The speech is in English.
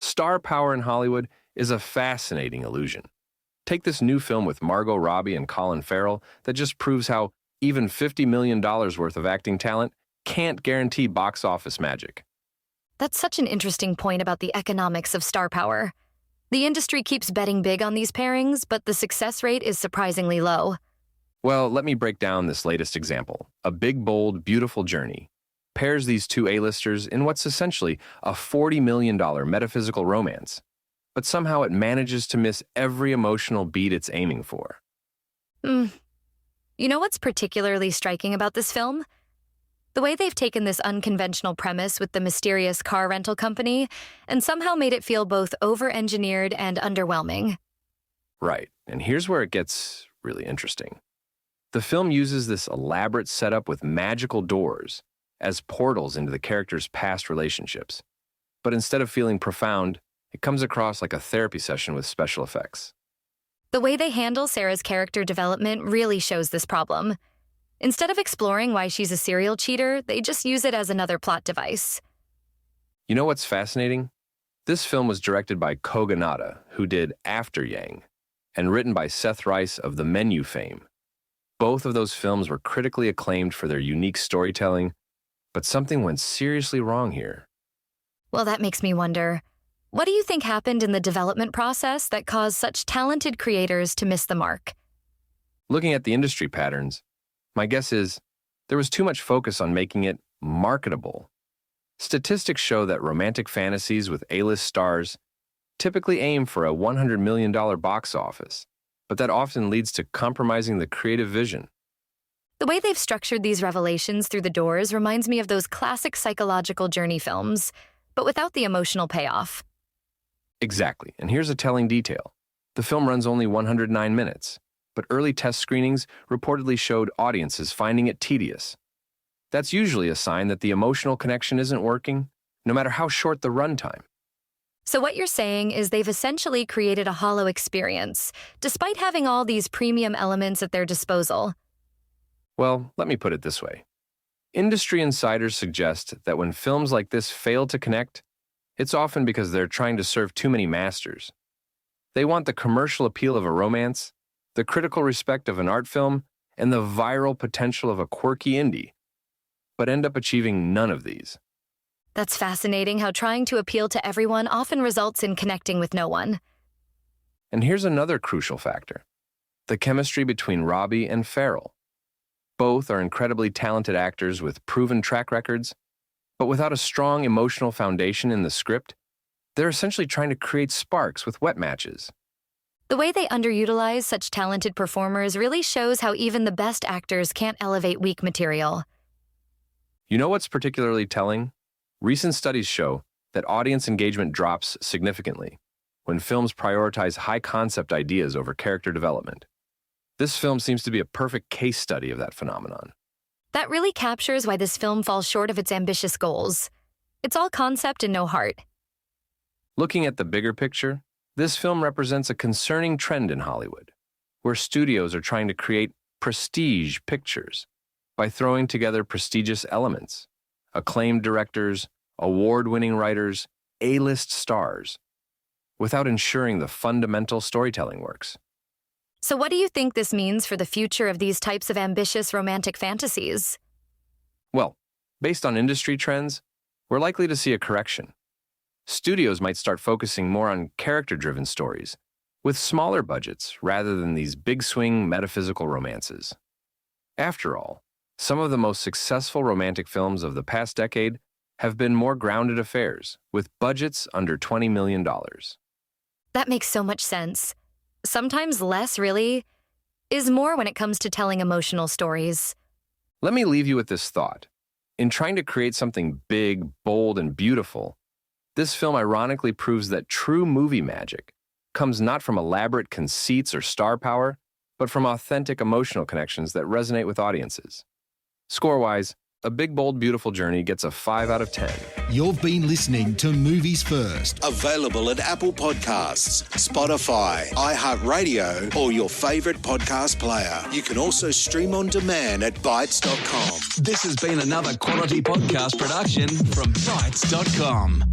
Star power in Hollywood is a fascinating illusion. Take this new film with Margot, Robbie, and Colin Farrell that just proves how even $50 million worth of acting talent can't guarantee box office magic. That's such an interesting point about the economics of star power. The industry keeps betting big on these pairings, but the success rate is surprisingly low. Well, let me break down this latest example. A Big, Bold, Beautiful Journey pairs these two A-listers in what's essentially a $40 million metaphysical romance, but somehow it manages to miss every emotional beat it's aiming for. You know what's particularly striking about this film? The way they've taken this unconventional premise with the mysterious car rental company and somehow made it feel both over-engineered and underwhelming. Right, and here's where it gets really interesting. The film uses this elaborate setup with magical doors as portals into the characters' past relationships. But instead of feeling profound, it comes across like a therapy session with special effects. The way they handle Sarah's character development really shows this problem. Instead of exploring why she's a serial cheater, they just use it as another plot device. You know what's fascinating? This film was directed by Kogonada, who did After Yang, and written by Seth Rice of The Menu fame. Both of those films were critically acclaimed for their unique storytelling, but something went seriously wrong here. Well, that makes me wonder, what do you think happened in the development process that caused such talented creators to miss the mark? Looking at the industry patterns, my guess is there was too much focus on making it marketable. Statistics show that romantic fantasies with A-list stars typically aim for a $100 million box office, but that often leads to compromising the creative vision. The way they've structured these revelations through the doors reminds me of those classic psychological journey films, but without the emotional payoff. Exactly, and here's a telling detail. The film runs only 109 minutes, but early test screenings reportedly showed audiences finding it tedious. That's usually a sign that the emotional connection isn't working, no matter how short the runtime. So what you're saying is they've essentially created a hollow experience, despite having all these premium elements at their disposal. Well, let me put it this way. Industry insiders suggest that when films like this fail to connect, it's often because they're trying to serve too many masters. They want the commercial appeal of a romance, the critical respect of an art film, and the viral potential of a quirky indie, but end up achieving none of these. That's fascinating how trying to appeal to everyone often results in connecting with no one. And here's another crucial factor: the chemistry between Robbie and Farrell. Both are incredibly talented actors with proven track records, but without a strong emotional foundation in the script, they're essentially trying to create sparks with wet matches. The way they underutilize such talented performers really shows how even the best actors can't elevate weak material. You know what's particularly telling? Recent studies show that audience engagement drops significantly when films prioritize high-concept ideas over character development. This film seems to be a perfect case study of that phenomenon. That really captures why this film falls short of its ambitious goals. It's all concept and no heart. Looking at the bigger picture, this film represents a concerning trend in Hollywood, where studios are trying to create prestige pictures by throwing together prestigious elements, acclaimed directors, award-winning writers, A-list stars, without ensuring the fundamental storytelling works. So what do you think this means for the future of these types of ambitious romantic fantasies? Well, based on industry trends, we're likely to see a correction. Studios might start focusing more on character-driven stories, with smaller budgets rather than these big-swing metaphysical romances. After all, some of the most successful romantic films of the past decade have been more grounded affairs, with budgets under $20 million. That makes so much sense. Sometimes less, really, is more when it comes to telling emotional stories. Let me leave you with this thought. In trying to create something big, bold, and beautiful, this film ironically proves that true movie magic comes not from elaborate conceits or star power, but from authentic emotional connections that resonate with audiences. Score-wise, A Big, Bold, Beautiful Journey gets a 5 out of 10. You've been listening to Movies First. Available at Apple Podcasts, Spotify, iHeartRadio, or your favourite podcast player. You can also stream on demand at Bytes.com. This has been another quality podcast production from Bytes.com.